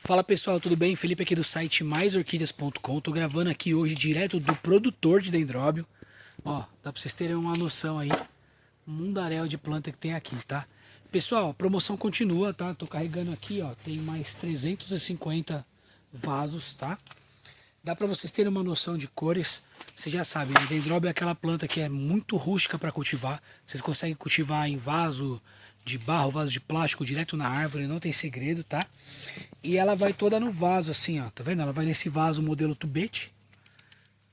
Fala pessoal, tudo bem? Felipe aqui do site maisorquídeas.com. Tô gravando aqui hoje direto do produtor de dendróbio. Ó, dá pra vocês terem uma noção aí, o mundaréu de planta que tem aqui, tá? Pessoal, a promoção continua, tá? Tô carregando aqui, ó, tem mais 350 vasos, tá? Dá pra vocês terem uma noção de cores. Você já sabe, né? Dendróbio é aquela planta que é muito rústica para cultivar. Vocês conseguem cultivar em vaso de barro, vaso de plástico, direto na árvore, não tem segredo, tá? E ela vai toda no vaso, assim, ó, tá vendo? Ela vai nesse vaso modelo tubete.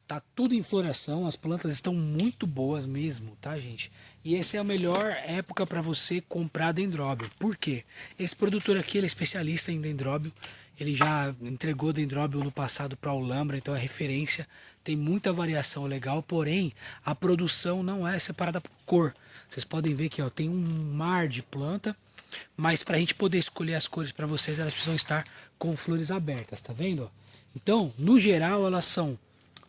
Tá tudo em floração, as plantas estão muito boas mesmo, tá, gente? E essa é a melhor época para você comprar dendróbio. Por quê? Esse produtor aqui, ele é especialista em dendróbio. Ele já entregou dendróbio no passado para a Olambra, então é referência. Tem muita variação legal, porém a produção não é separada por cor. Vocês podem ver que ó, tem um mar de planta, mas para a gente poder escolher as cores para vocês, elas precisam estar com flores abertas, tá vendo? Então, no geral, elas são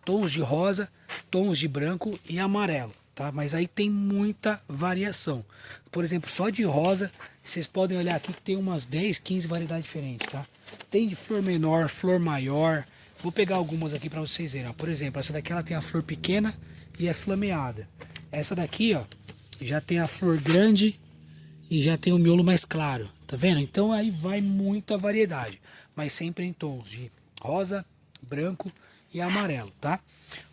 tons de rosa, tons de branco e amarelo, tá? Mas aí tem muita variação. Por exemplo, só de rosa, vocês podem olhar aqui que tem umas 10, 15 variedades diferentes, tá? Tem de flor menor, flor maior. Vou pegar algumas aqui para vocês verem, ó. Por exemplo, essa daqui ela tem a flor pequena e é flameada. Essa daqui, ó, já tem a flor grande e já tem o miolo mais claro, tá vendo? Então aí vai muita variedade, mas sempre em tons de rosa, branco e amarelo, tá?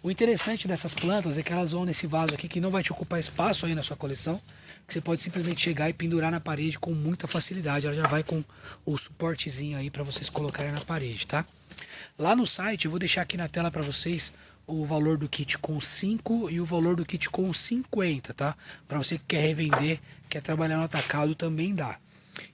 O interessante dessas plantas é que elas vão nesse vaso aqui que não vai te ocupar espaço aí na sua coleção, que você pode simplesmente chegar e pendurar na parede com muita facilidade. Ela já vai com o suportezinho aí para vocês colocarem na parede, tá? Lá no site eu vou deixar aqui na tela para vocês o valor do kit com 5 e o valor do kit com 50, tá? Para você que quer revender, quer trabalhar no atacado, também dá.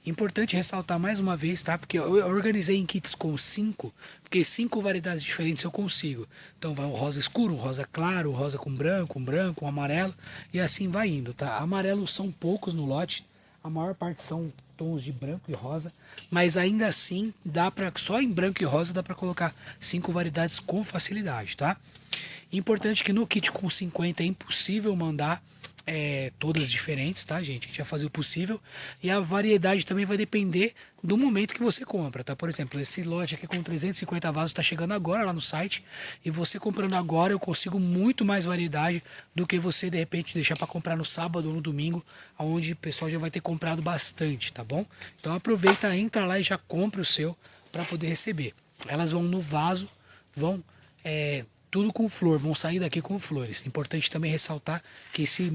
Importante ressaltar mais uma vez, tá? Porque eu organizei em kits com 5, porque 5 variedades diferentes eu consigo. Então vai um rosa escuro, um rosa claro, um rosa com branco, um amarelo e assim vai indo, tá? Amarelos são poucos no lote, a maior parte são tons de branco e rosa, mas ainda assim dá para só em branco e rosa dá para colocar 5 variedades com facilidade, tá? Importante que no kit com 50 é impossível mandar todas diferentes, tá, gente? A gente vai fazer o possível. E a variedade também vai depender do momento que você compra, tá? Por exemplo, esse lote aqui com 350 vasos está chegando agora lá no site. E você comprando agora eu consigo muito mais variedade do que você de repente deixar para comprar no sábado ou no domingo, onde o pessoal já vai ter comprado bastante, tá bom? Então aproveita, entra lá e já compra o seu para poder receber. Elas vão no vaso, vão tudo com flor, vão sair daqui com flores. Importante também ressaltar que se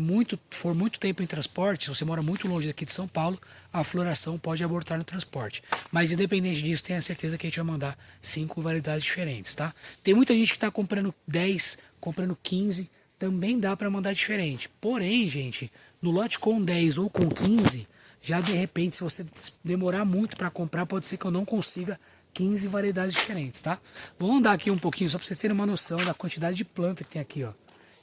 for muito tempo em transporte, se você mora muito longe daqui de São Paulo, a floração pode abortar no transporte. Mas independente disso, tenha certeza que a gente vai mandar 5 variedades diferentes, tá? Tem muita gente que está comprando 10, comprando 15, também dá para mandar diferente. Porém, gente, no lote com 10 ou com 15, já de repente, se você demorar muito para comprar, pode ser que eu não consiga 15 variedades diferentes, tá? Vou andar aqui um pouquinho só para vocês terem uma noção da quantidade de planta que tem aqui, ó.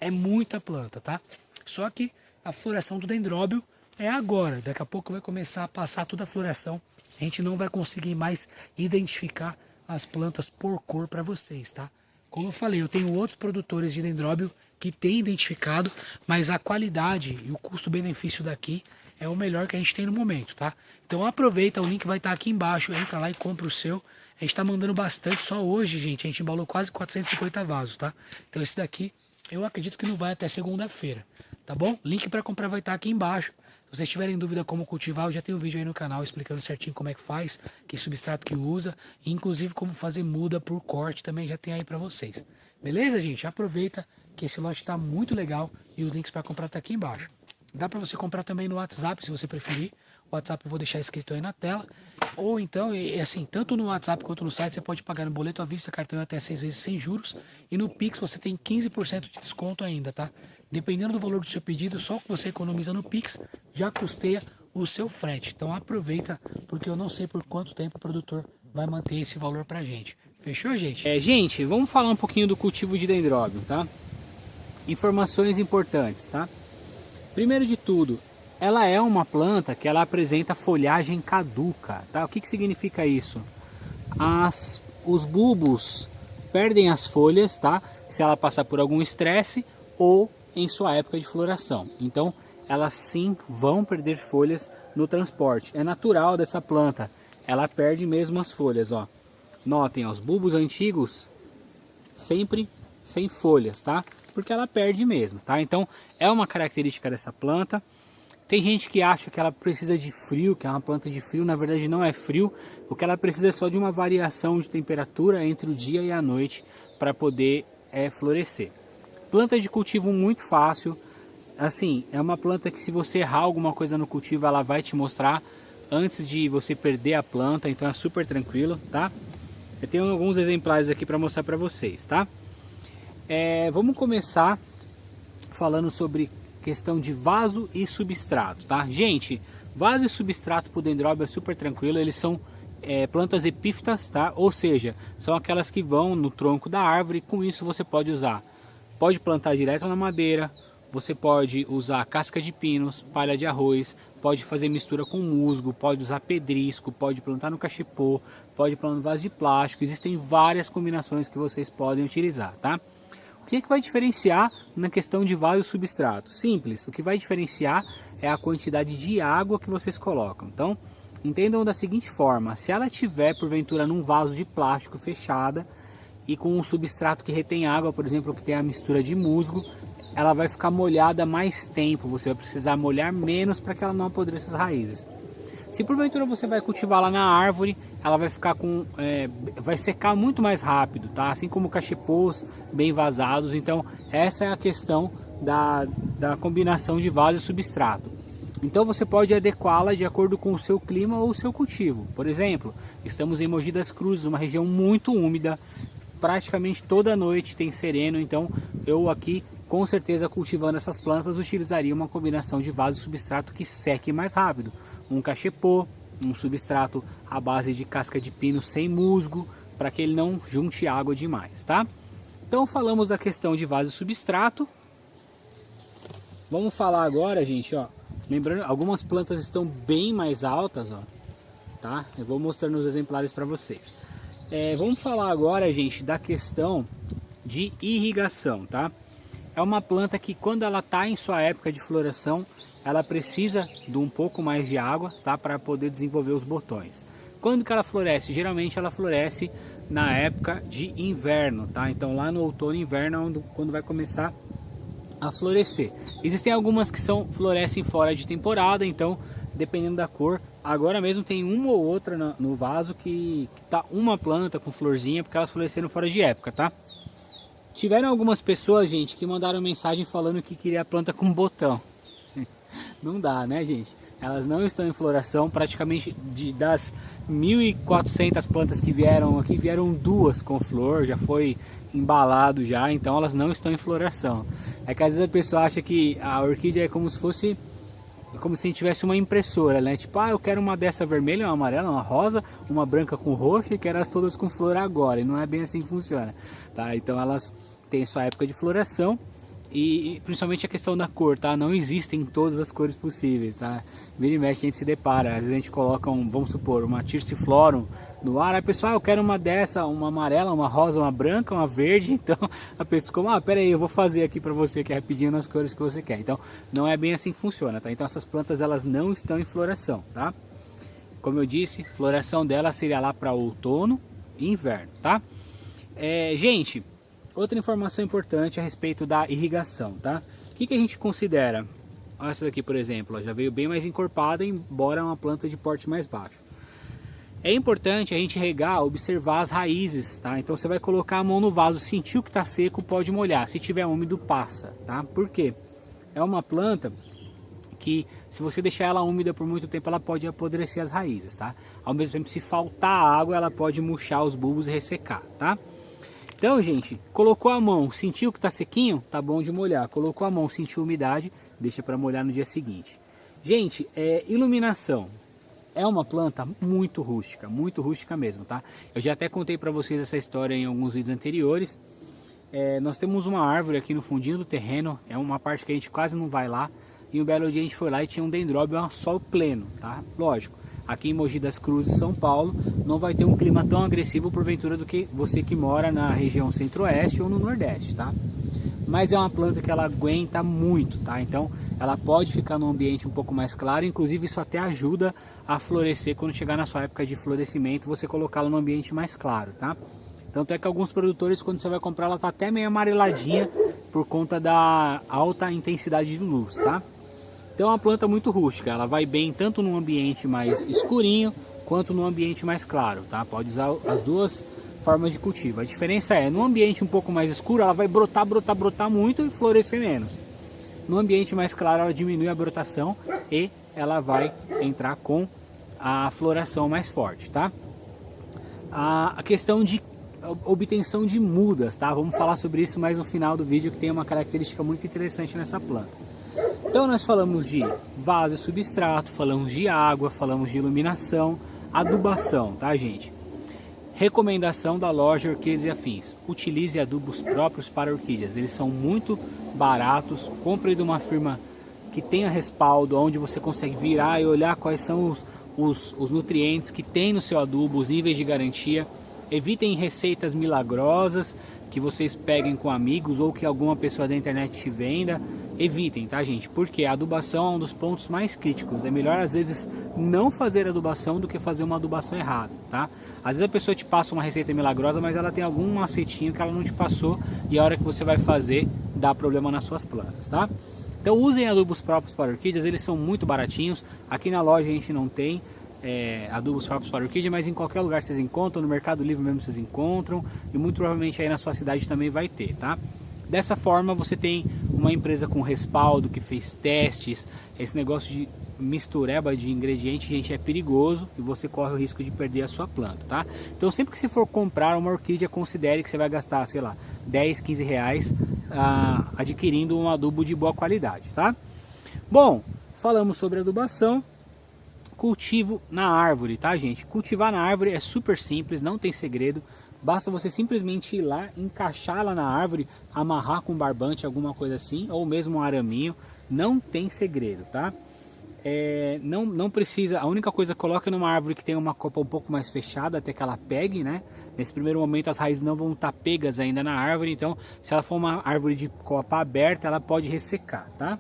É muita planta, tá? Só que a floração do dendróbio é agora. Daqui a pouco vai começar a passar toda a floração. A gente não vai conseguir mais identificar as plantas por cor para vocês, tá? Como eu falei, eu tenho outros produtores de dendróbio que têm identificado, mas a qualidade e o custo-benefício daqui é o melhor que a gente tem no momento, tá? Então aproveita, o link vai estar aqui embaixo, entra lá e compra o seu. A gente está mandando bastante, só hoje, gente, a gente embalou quase 450 vasos, tá? Então esse daqui, eu acredito que não vai até segunda-feira, tá bom? Link para comprar vai estar aqui embaixo. Se vocês tiverem dúvida como cultivar, eu já tenho um vídeo aí no canal explicando certinho como é que faz, que substrato que usa, e inclusive como fazer muda por corte também já tem aí para vocês. Beleza, gente? Aproveita que esse lote está muito legal e os links para comprar tá aqui embaixo. Dá para você comprar também no WhatsApp, se você preferir. O WhatsApp eu vou deixar escrito aí na tela. Ou então, assim, tanto no WhatsApp quanto no site, você pode pagar no boleto à vista, cartão até 6 vezes sem juros. E no Pix você tem 15% de desconto ainda, tá? Dependendo do valor do seu pedido, só o que você economiza no Pix já custeia o seu frete. Então aproveita, porque eu não sei por quanto tempo o produtor vai manter esse valor pra gente. Fechou, gente? Gente, vamos falar um pouquinho do cultivo de dendróbio, tá? Informações importantes, tá? Primeiro de tudo, ela é uma planta que ela apresenta folhagem caduca, tá? O que significa isso? Os bulbos perdem as folhas, tá? Se ela passar por algum estresse ou em sua época de floração. Então, elas sim vão perder folhas no transporte. É natural dessa planta, ela perde mesmo as folhas, ó. notem, ó, os bulbos antigos sempre sem folhas, tá? Porque ela perde mesmo, tá? Então é uma característica dessa planta. Tem gente que acha que ela precisa de frio, que é uma planta de frio, na verdade não é frio. O que ela precisa é só de uma variação de temperatura entre o dia e a noite para poder florescer. Planta de cultivo muito fácil, assim, é uma planta que se você errar alguma coisa no cultivo, ela vai te mostrar antes de você perder a planta, então é super tranquilo, tá? Eu tenho alguns exemplares aqui para mostrar para vocês, tá? Vamos começar falando sobre questão de vaso e substrato, tá? Gente, vaso e substrato para o dendróbio é super tranquilo, eles são plantas epífitas, tá? Ou seja, são aquelas que vão no tronco da árvore. Com isso você pode plantar direto na madeira, você pode usar casca de pinos, palha de arroz, pode fazer mistura com musgo, pode usar pedrisco, pode plantar no cachepô, pode plantar no vaso de plástico. Existem várias combinações que vocês podem utilizar, tá? O que vai diferenciar na questão de vaso e substrato? Simples, o que vai diferenciar é a quantidade de água que vocês colocam. Então, entendam da seguinte forma: se ela tiver porventura num vaso de plástico fechada e com um substrato que retém água, por exemplo, que tem a mistura de musgo, ela vai ficar molhada mais tempo, você vai precisar molhar menos para que ela não apodreça as raízes. Se porventura você vai cultivar lá na árvore, ela vai ficar vai secar muito mais rápido, tá? Assim como cachepôs bem vazados. Então essa é a questão da combinação de vaso e substrato. Então você pode adequá-la de acordo com o seu clima ou o seu cultivo. Por exemplo, estamos em Mogi das Cruzes, uma região muito úmida, praticamente toda noite tem sereno, então eu aqui com certeza cultivando essas plantas utilizaria uma combinação de vaso e substrato que seque mais rápido. Um cachepô, um substrato à base de casca de pino sem musgo, para que ele não junte água demais, tá? Então falamos da questão de vaso e substrato. Vamos falar agora, gente, ó, lembrando, algumas plantas estão bem mais altas, ó, tá? Eu vou mostrando os exemplares para vocês. Vamos falar agora, gente, da questão de irrigação, tá? É uma planta que quando ela está em sua época de floração, ela precisa de um pouco mais de água, tá? Para poder desenvolver os botões. Quando que ela floresce? Geralmente ela floresce na época de inverno, tá? Então lá no outono e inverno é quando vai começar a florescer. Existem algumas que florescem fora de temporada, então dependendo da cor. Agora mesmo tem uma ou outra no vaso que tá uma planta com florzinha, porque elas floresceram fora de época, tá? Tiveram algumas pessoas, gente, que mandaram mensagem falando que queria a planta com botão. Não dá, né, gente? Elas não estão em floração. Praticamente das 1.400 plantas que vieram aqui, vieram 2 com flor, já foi embalado já, então elas não estão em floração. É que às vezes a pessoa acha que a orquídea é como se fosse, como se a gente tivesse uma impressora, né? Tipo, eu quero uma dessa vermelha, uma amarela, uma rosa, uma branca com roxo e quero elas todas com flor agora. E não é bem assim que funciona, tá? Então elas têm sua época de floração e principalmente a questão da cor, tá? Não existem todas as cores possíveis, tá? Vira e mexe a gente se depara, às vezes a gente coloca vamos supor, uma Tirciflorum no ar, aí pessoal, eu quero uma dessa, uma amarela, uma rosa, uma branca, uma verde, então a pessoa como, pera aí, eu vou fazer aqui pra você aqui rapidinho nas cores que você quer. Então não é bem assim que funciona, tá? Então essas plantas elas não estão em floração, tá? Como eu disse, floração delas seria lá para outono e inverno, tá? Gente, outra informação importante a respeito da irrigação, tá? O que a gente considera? Essa daqui, por exemplo, já veio bem mais encorpada, embora é uma planta de porte mais baixo. É importante a gente regar, observar as raízes, tá? Então você vai colocar a mão no vaso, sentiu que está seco, pode molhar. Se tiver úmido, passa, tá? Por quê? É uma planta que, se você deixar ela úmida por muito tempo, ela pode apodrecer as raízes, tá? Ao mesmo tempo, se faltar água, ela pode murchar os bulbos e ressecar, tá? Então, gente, colocou a mão, sentiu que tá sequinho, tá bom de molhar. Colocou a mão, sentiu umidade, deixa para molhar no dia seguinte. Gente, iluminação. É uma planta muito rústica mesmo, tá? Eu já até contei para vocês essa história em alguns vídeos anteriores. Nós temos uma árvore aqui no fundinho do terreno, é uma parte que a gente quase não vai lá. E um belo dia a gente foi lá e tinha um dendróbio a sol pleno, tá? Lógico. Aqui em Mogi das Cruzes, São Paulo, não vai ter um clima tão agressivo porventura do que você que mora na região centro-oeste ou no nordeste, tá? mas é uma planta que ela aguenta muito, tá? Então ela pode ficar num ambiente um pouco mais claro, inclusive isso até ajuda a florescer quando chegar na sua época de florescimento, você colocá-la num ambiente mais claro, tá? Tanto é que alguns produtores, quando você vai comprar, ela tá até meio amareladinha por conta da alta intensidade de luz, tá? Então é uma planta muito rústica, ela vai bem tanto num ambiente mais escurinho quanto num ambiente mais claro, tá? Pode usar as duas formas de cultivo. A diferença é, num ambiente um pouco mais escuro, ela vai brotar muito e florescer menos. No ambiente mais claro, ela diminui a brotação e ela vai entrar com a floração mais forte, tá? A questão de obtenção de mudas, tá? Vamos falar sobre isso mais no final do vídeo, que tem uma característica muito interessante nessa planta. Então nós falamos de vaso e substrato, falamos de água, falamos de iluminação, adubação, tá, gente? Recomendação da loja Orquídeas e Afins: utilize adubos próprios para orquídeas, eles são muito baratos. Compre de uma firma que tenha respaldo, onde você consegue virar e olhar quais são os nutrientes que tem no seu adubo, os níveis de garantia. Evitem receitas milagrosas que vocês peguem com amigos ou que alguma pessoa da internet te venda. Evitem, tá, gente? Porque a adubação é um dos pontos mais críticos. É melhor às vezes não fazer adubação do que fazer uma adubação errada, tá? Às vezes a pessoa te passa uma receita milagrosa, mas ela tem algum macetinho que ela não te passou e a hora que você vai fazer dá problema nas suas plantas, tá? Então usem adubos próprios para orquídeas, eles são muito baratinhos. Aqui na loja a gente não tem adubos próprios para orquídea, mas em qualquer lugar vocês encontram, no Mercado Livre mesmo vocês encontram, e muito provavelmente aí na sua cidade também vai ter, tá? Dessa forma você tem uma empresa com respaldo, que fez testes. Esse negócio de mistureba de ingredientes, gente, é perigoso e você corre o risco de perder a sua planta, tá? Então sempre que você for comprar uma orquídea, considere que você vai gastar, sei lá, 10, 15 reais adquirindo um adubo de boa qualidade, tá? Bom, falamos sobre adubação. Cultivo na árvore, tá, gente? Cultivar na árvore é super simples, não tem segredo. Basta você simplesmente ir lá, encaixá-la na árvore, amarrar com barbante, alguma coisa assim, ou mesmo um araminho. Não tem segredo, tá? Não precisa, a única coisa, coloca numa árvore que tem uma copa um pouco mais fechada até que ela pegue, né? Nesse primeiro momento as raízes não vão estar pegas ainda na árvore, então se ela for uma árvore de copa aberta, ela pode ressecar, tá?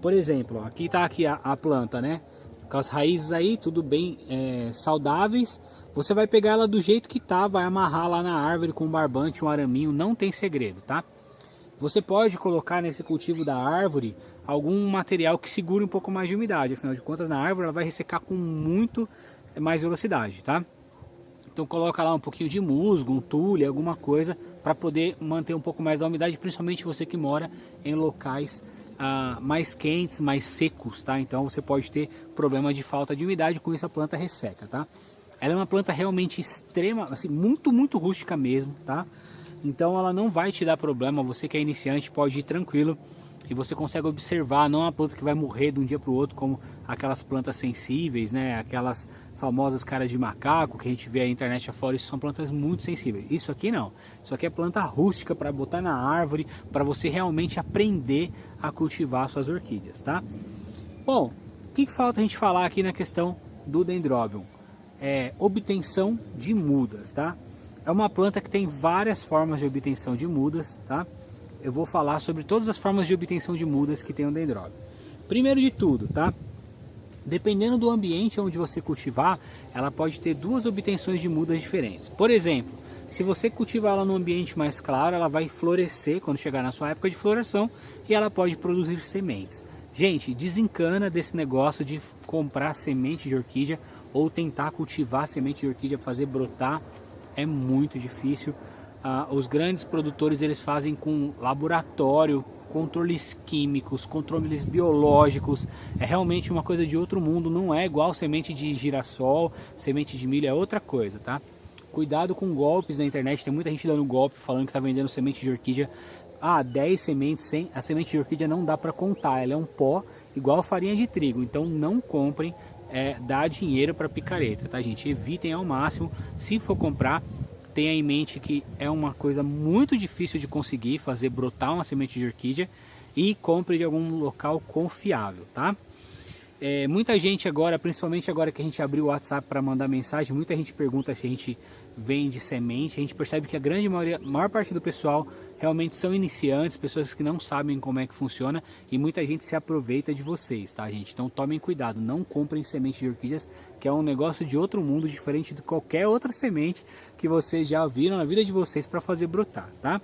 Por exemplo, ó, aqui tá aqui a planta, né? Com as raízes aí, tudo bem saudáveis. Você vai pegar ela do jeito que tá, vai amarrar lá na árvore com um barbante, um araminho, não tem segredo, tá? Você pode colocar nesse cultivo da árvore algum material que segure um pouco mais de umidade, afinal de contas na árvore ela vai ressecar com muito mais velocidade, tá? Então coloca lá um pouquinho de musgo, um tule, alguma coisa para poder manter um pouco mais da umidade, principalmente você que mora em locais mais quentes, mais secos, tá? Então você pode ter problema de falta de umidade, com isso a planta resseca, tá? Ela é uma planta realmente extrema, assim, muito rústica mesmo, tá? Então ela não vai te dar problema, você que é iniciante pode ir tranquilo e você consegue observar, não é uma planta que vai morrer de um dia para o outro como aquelas plantas sensíveis, né? Aquelas famosas caras de macaco que a gente vê na internet afora, isso são plantas muito sensíveis. Isso aqui não, isso aqui é planta rústica para botar na árvore, para você realmente aprender a cultivar suas orquídeas, tá? Bom, o que falta a gente falar aqui na questão do Dendrobium? Obtenção de mudas, tá? É uma planta que tem várias formas de obtenção de mudas, tá? Eu vou falar sobre todas as formas de obtenção de mudas que tem o Dendrobium. Primeiro de tudo, tá? Dependendo do ambiente onde você cultivar, ela pode ter duas obtenções de mudas diferentes. Por exemplo, se você cultivar ela num ambiente mais claro, ela vai florescer quando chegar na sua época de floração e ela pode produzir sementes. Gente, desencana desse negócio de comprar semente de orquídea ou tentar cultivar semente de orquídea, fazer brotar. É muito difícil. Os grandes produtores eles fazem com laboratório, controles químicos, controles biológicos. É realmente uma coisa de outro mundo, não é igual semente de girassol, semente de milho, é outra coisa, tá? Cuidado com golpes na internet, tem muita gente dando golpe falando que está vendendo semente de orquídea. 10 sementes, 100, a semente de orquídea não dá para contar, ela é um pó igual farinha de trigo, então não comprem, dá dinheiro para picareta, tá, gente? Evitem ao máximo. Se for comprar, tenha em mente que é uma coisa muito difícil de conseguir fazer brotar uma semente de orquídea, e compre de algum local confiável, tá? Muita gente agora, principalmente agora que a gente abriu o WhatsApp para mandar mensagem, muita gente pergunta se a gente vende semente. A gente percebe que a maior parte do pessoal realmente são iniciantes, pessoas que não sabem como é que funciona, e muita gente se aproveita de vocês, tá, gente? Então tomem cuidado, não comprem semente de orquídeas, que é um negócio de outro mundo, diferente de qualquer outra semente que vocês já viram na vida de vocês para fazer brotar, tá?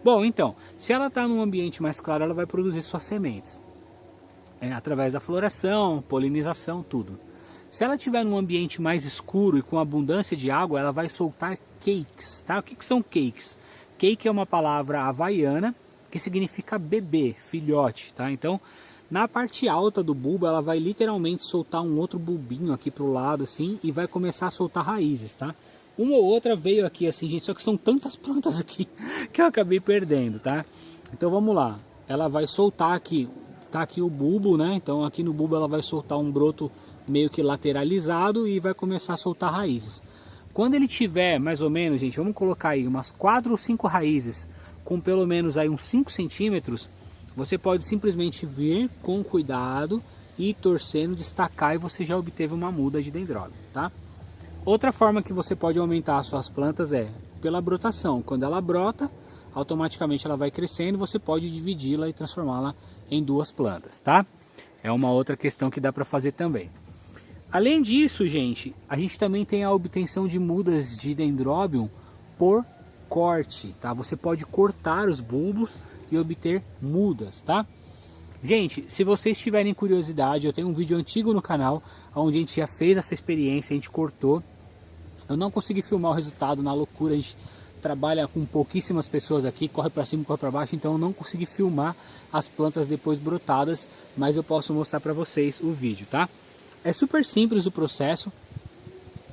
Bom, então, se ela está num ambiente mais claro, ela vai produzir suas sementes. Através da floração, polinização, tudo. Se ela estiver num ambiente mais escuro e com abundância de água, ela vai soltar cakes, tá? O que são cakes? Cake é uma palavra havaiana que significa bebê, filhote, tá? Então, na parte alta do bulbo, ela vai literalmente soltar um outro bulbinho aqui pro lado, assim, e vai começar a soltar raízes, tá? Uma ou outra veio aqui, assim, gente, só que são tantas plantas aqui que eu acabei perdendo, tá? Então, vamos lá. Ela vai soltar aqui. Tá aqui o bulbo, né? Então aqui no bulbo ela vai soltar um broto meio que lateralizado e vai começar a soltar raízes. Quando ele tiver mais ou menos, gente, vamos colocar aí umas 4 ou 5 raízes com pelo menos aí uns 5 centímetros, você pode simplesmente vir com cuidado e torcendo, destacar, e você já obteve uma muda de dendróbio, tá? Outra forma que você pode aumentar as suas plantas é pela brotação. Quando ela brota, automaticamente ela vai crescendo, você pode dividi-la e transformá-la em 2 plantas, tá? É uma outra questão que dá para fazer também. Além disso, gente, a gente também tem a obtenção de mudas de dendróbio por corte, tá? Você pode cortar os bulbos e obter mudas, tá? Gente, se vocês tiverem curiosidade, eu tenho um vídeo antigo no canal onde a gente já fez essa experiência, a gente cortou. Eu não consegui filmar o resultado na loucura, a gente trabalha com pouquíssimas pessoas aqui, corre para cima, corre para baixo, então eu não consegui filmar as plantas depois brotadas, mas eu posso mostrar para vocês o vídeo, tá? É super simples o processo.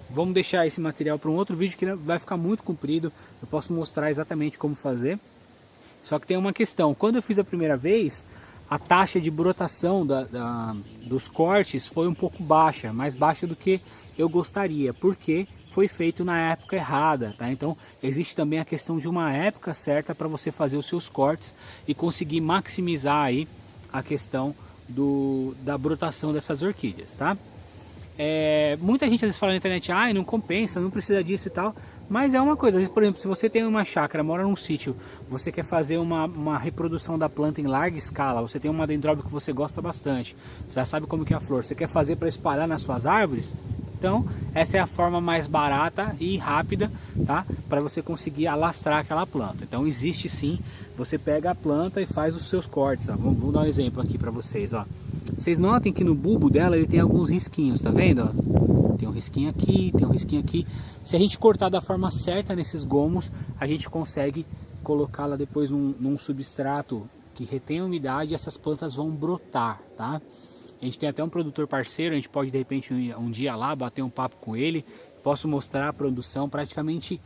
Vamos deixar esse material para um outro vídeo que vai ficar muito comprido, eu posso mostrar exatamente como fazer. Só que tem uma questão, quando eu fiz a primeira vez, a taxa de brotação dos cortes foi um pouco baixa, mais baixa do que eu gostaria, porque foi feito na época errada, tá? Então existe também a questão de uma época certa para você fazer os seus cortes e conseguir maximizar aí a questão da brotação dessas orquídeas, tá? Muita gente às vezes fala na internet, não compensa, não precisa disso e tal, mas é uma coisa, às vezes, por exemplo, se você tem uma chácara, mora num sítio, você quer fazer uma reprodução da planta em larga escala, você tem uma dendróbio que você gosta bastante, você já sabe como que é a flor, você quer fazer para espalhar nas suas árvores, então essa é a forma mais barata e rápida, tá? Para você conseguir alastrar aquela planta. Então existe sim, você pega a planta e faz os seus cortes, ó. Vamos dar um exemplo aqui para vocês, ó. Vocês notem que no bulbo dela ele tem alguns risquinhos, tá vendo? Ó? Tem um risquinho aqui, tem um risquinho aqui. Se a gente cortar da forma certa nesses gomos, a gente consegue colocá-la depois num substrato que retém a umidade e essas plantas vão brotar, tá? A gente tem até um produtor parceiro, a gente pode de repente um dia lá bater um papo com ele, posso mostrar a produção, praticamente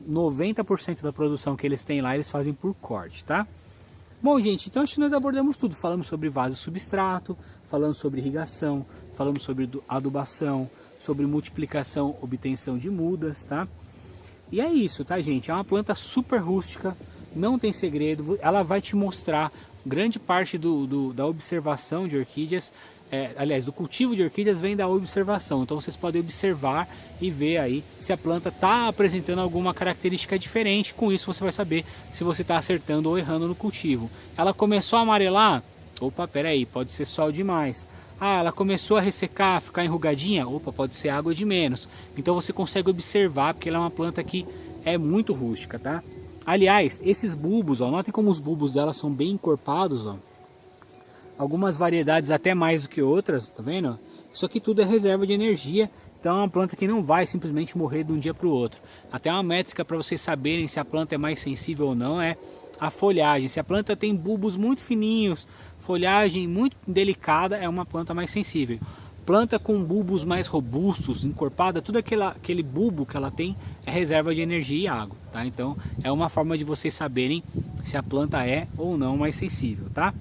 90% da produção que eles têm lá, eles fazem por corte, tá? Bom, gente, então acho que nós abordamos tudo, falamos sobre vaso substrato, falamos sobre irrigação, falamos sobre adubação, sobre multiplicação, obtenção de mudas, tá? E é isso, tá, gente? É uma planta super rústica, não tem segredo, ela vai te mostrar grande parte da observação de orquídeas, aliás, do cultivo de orquídeas vem da observação, então vocês podem observar e ver aí se a planta está apresentando alguma característica diferente. Com isso você vai saber se você está acertando ou errando no cultivo. Ela começou a amarelar, opa, peraí, pode ser sol demais. Ela começou a ressecar, ficar enrugadinha, opa, pode ser água de menos. Então você consegue observar, porque ela é uma planta que é muito rústica, tá? Aliás, esses bulbos, ó, notem como os bulbos dela são bem encorpados, ó. Algumas variedades até mais do que outras, tá vendo? Isso aqui tudo é reserva de energia, então é uma planta que não vai simplesmente morrer de um dia para o outro. Até uma métrica para vocês saberem se a planta é mais sensível ou não é a folhagem. Se a planta tem bulbos muito fininhos, folhagem muito delicada, é uma planta mais sensível. Planta com bulbos mais robustos, encorpada, tudo aquele bulbo que ela tem é reserva de energia e água, tá? Então é uma forma de vocês saberem se a planta é ou não mais sensível, tá?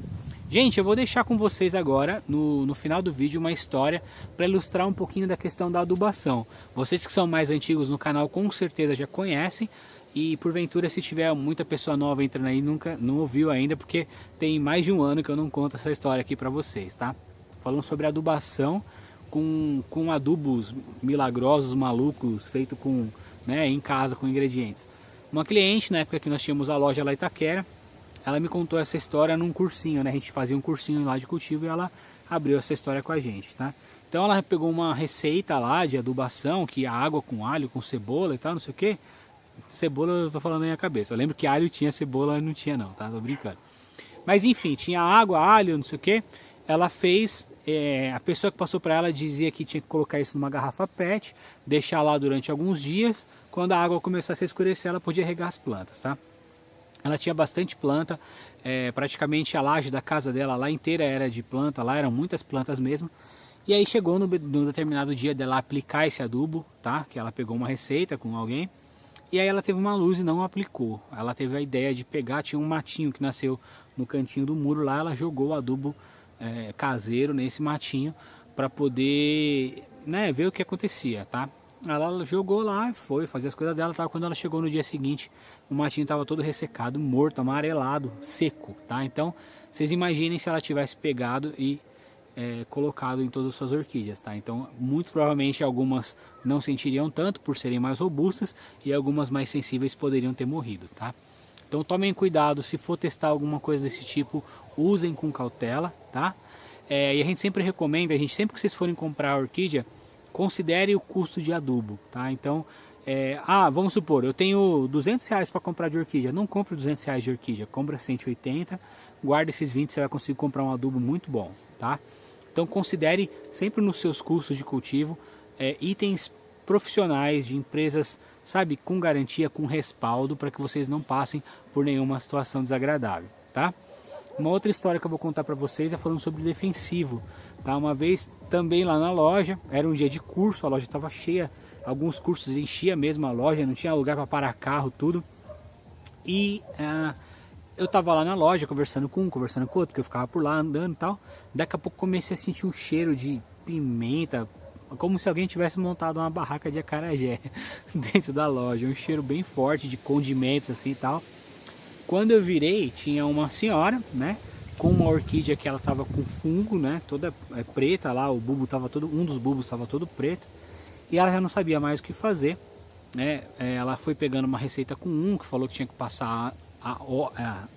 Gente, eu vou deixar com vocês agora, no final do vídeo, uma história para ilustrar um pouquinho da questão da adubação. Vocês que são mais antigos no canal com certeza já conhecem, e porventura se tiver muita pessoa nova entrando aí, nunca não ouviu ainda, porque tem mais de um ano que eu não conto essa história aqui para vocês, tá? falando sobre adubação com adubos milagrosos, malucos, feito com, né, em casa com ingredientes. Uma cliente, na época que nós tínhamos a loja lá em Itaquera, ela me contou essa história num cursinho, né? A gente fazia um cursinho lá de cultivo e ela abriu essa história com a gente, tá? Então ela pegou uma receita lá de adubação, que é água com alho, com cebola e tal, não sei o que. Cebola eu tô falando na minha cabeça. Eu lembro que alho tinha, cebola não tinha não, tá? Tô brincando. Mas enfim, tinha água, alho, não sei o que. Ela fez, a pessoa que passou para ela dizia que tinha que colocar isso numa garrafa PET, deixar lá durante alguns dias. Quando a água começasse a escurecer, ela podia regar as plantas, tá? Ela tinha bastante planta, praticamente a laje da casa dela lá inteira era de planta, lá eram muitas plantas mesmo. E aí chegou no determinado dia dela aplicar esse adubo, tá? Que ela pegou uma receita com alguém. E aí ela teve uma luz e não aplicou. Ela teve a ideia de pegar, tinha um matinho que nasceu no cantinho do muro lá, ela jogou o adubo caseiro nesse matinho para poder, né, ver o que acontecia, tá? Ela jogou lá, foi fazer as coisas dela, tá? Quando ela chegou no dia seguinte, o matinho estava todo ressecado, morto, amarelado, seco, tá? Então, vocês imaginem se ela tivesse pegado e colocado em todas as suas orquídeas, tá? Então, muito provavelmente algumas não sentiriam tanto por serem mais robustas e algumas mais sensíveis poderiam ter morrido, tá? Então, tomem cuidado, se for testar alguma coisa desse tipo, usem com cautela, tá? E a gente sempre recomenda, sempre que vocês forem comprar a orquídea, considere o custo de adubo, tá? Então, vamos supor, eu tenho R$200 para comprar de orquídea, não compre R$200 de orquídea, compra 180, guarda esses 20, você vai conseguir comprar um adubo muito bom, tá? Então considere sempre nos seus custos de cultivo itens profissionais de empresas, sabe, com garantia, com respaldo, para que vocês não passem por nenhuma situação desagradável, tá? Uma outra história que eu vou contar para vocês é falando sobre defensivo, tá? Uma vez também lá na loja, era um dia de curso, a loja estava cheia, alguns cursos enchia mesmo a loja, não tinha lugar para parar carro, tudo. E eu tava lá na loja conversando com um, conversando com outro, que eu ficava por lá andando e tal. Daqui a pouco comecei a sentir um cheiro de pimenta, como se alguém tivesse montado uma barraca de acarajé dentro da loja. Um cheiro bem forte de condimentos assim e tal. Quando eu virei, tinha uma senhora, né, com uma orquídea que ela tava com fungo, né, toda preta lá, o bulbo tava todo, um dos bulbos estava todo preto. E ela já não sabia mais o que fazer, né? Ela foi pegando uma receita com um, que falou que tinha que passar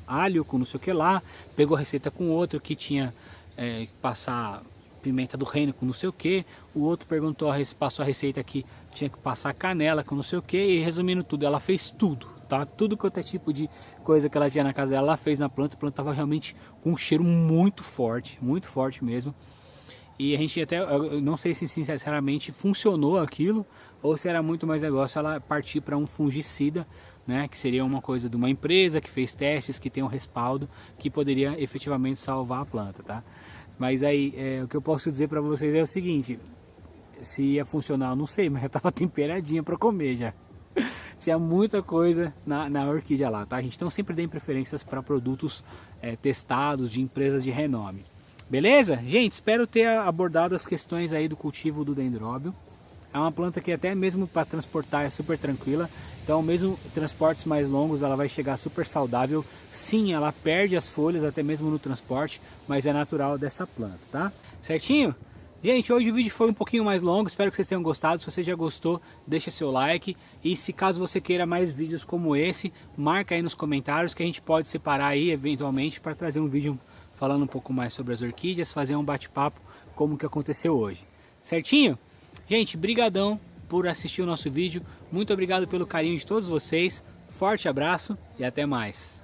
alho com não sei o que lá, pegou a receita com outro que tinha que passar pimenta do reino com não sei o que, o outro passou a receita que tinha que passar canela com não sei o que, e resumindo tudo, ela fez tudo, tá? Tudo quanto é tipo de coisa que ela tinha na casa dela, ela fez na planta. A planta estava realmente com um cheiro muito forte mesmo. E a gente até, eu não sei se sinceramente funcionou aquilo, ou se era muito mais negócio ela partir para um fungicida, né, que seria uma coisa de uma empresa que fez testes, que tem um respaldo, que poderia efetivamente salvar a planta, tá? Mas aí, o que eu posso dizer para vocês é o seguinte, se ia funcionar eu não sei, mas já estava temperadinha para comer já. Tinha muita coisa na orquídea lá, tá? A gente então sempre dá preferências para produtos testados de empresas de renome. Beleza? Gente, espero ter abordado as questões aí do cultivo do dendróbio. É uma planta que até mesmo para transportar é super tranquila. Então mesmo transportes mais longos ela vai chegar super saudável. Sim, ela perde as folhas até mesmo no transporte, mas é natural dessa planta, tá? Certinho? Gente, hoje o vídeo foi um pouquinho mais longo, espero que vocês tenham gostado. Se você já gostou, deixa seu like. E se caso você queira mais vídeos como esse, marca aí nos comentários que a gente pode separar aí eventualmente para trazer um vídeo falando um pouco mais sobre as orquídeas, fazer um bate-papo como que aconteceu hoje. Certinho? Gente, brigadão por assistir o nosso vídeo. Muito obrigado pelo carinho de todos vocês. Forte abraço e até mais.